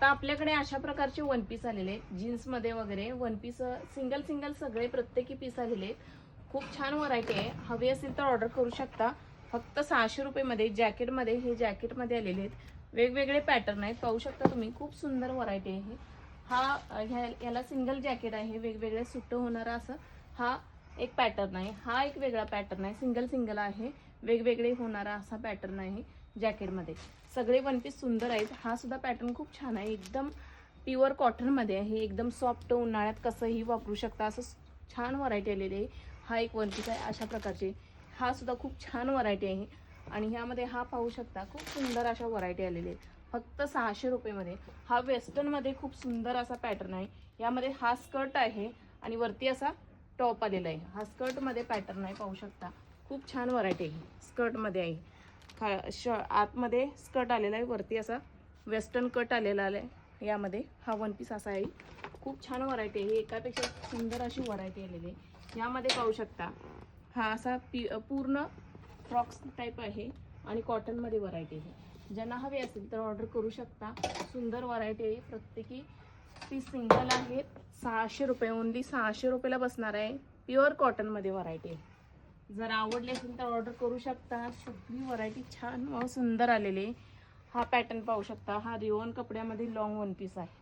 आता आपल्याकडे अशा प्रकारचे वन पीस आलेले आहेत, जीन्समध्ये वगैरे वन पीस सिंगल सिंगल सगळे प्रत्येकी पीस आलेले आहेत। खूप छान व्हरायटी आहे, हवी असेल तर ऑर्डर करू शकता। फक्त 600 रुपये जॅकेटमध्ये, हे जॅकेटमध्ये आलेले आहेत। वेगवेगळे पॅटर्न आहेत, पाहू शकता तुम्ही। खूप सुंदर व्हरायटी आहे। याला सिंगल जॅकेट आहे, वेगवेगळे सुट्ट होणारा असं हा एक पॅटर्न आहे। हा एक वेगळा पॅटर्न आहे, सिंगल सिंगल आहे, वेगवेगळे होणारा असा पॅटर्न आहे जॅकेटमध्ये। सगळे वन पीस सुंदर आहेत। हा सुद्धा पॅटर्न खूप छान आहे, एकदम प्युअर कॉटनमध्ये आहे, एकदम सॉफ्ट, उन्हाळ्यात कसंही वापरू शकता असं छान व्हरायटी आलेली आहे। हा एक वन पीस आहे अशा प्रकारचे, हा सुद्धा खूप छान व्हरायटी आहे। आणि ह्यामध्ये हा पाहू शकता, खूप सुंदर अशा व्हरायटी आलेली आहेत फक्त 600 रुपये। हा वेस्टर्नमध्ये खूप सुंदर असा पॅटर्न आहे। यामध्ये हा स्कर्ट आहे आणि वरती असा टॉप आलेला आहे। हा स्कर्टमध्ये पॅटर्न आहे, पाहू शकता। खूप छान व्हरायटी आहे, स्कर्टमध्ये आहे। आतमध्ये स्कर्ट आलेला आहे, वरती असा वेस्टर्न कट आलेला आहे। यामध्ये हा वन पीस असा आहे। खूप छान व्हरायटी आहे, एकापेक्षा सुंदर अशी व्हरायटी आलेली आहे। यामध्ये पाहू शकता, हा असा पूर्ण फ्रॉक्स टाईप आहे आणि कॉटनमध्ये व्हरायटी आहे। ज्यांना हवे असेल तर ऑर्डर करू शकता। सुंदर व्हरायटी आहे, प्रत्येकी पीस सिंगल आहेत। 600 रुपये, ओनली 600 रुपयाला बसणार आहे। प्युअर कॉटनमध्ये व्हरायटी आहे। जर आवडले असेल तर ऑर्डर करू शकता। सगळी व्हरायटी छान व सुंदर आलेली। हा पॅटर्न पाहू शकता, हा रिओन कपड्यामध्ये लॉंग वन पीस आहे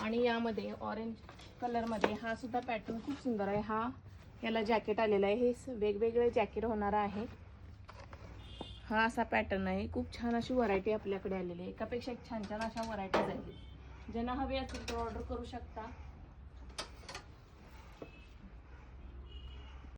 आणि यामध्ये ऑरेंज कलरमध्ये हा सुद्धा पॅटर्न खूप सुंदर आहे। याला जॅकेट आलेलं आहे, हे वेगवेगळे जॅकेट होणार आहे। हा असा पॅटर्न आहे, खूप छान अशी व्हरायटी आपल्याकडे आलेली आहे। एकापेक्षा एक छान छान अशा व्हरायटीज आहेत। ज्यांना हवे असेल तर ऑर्डर करू शकता।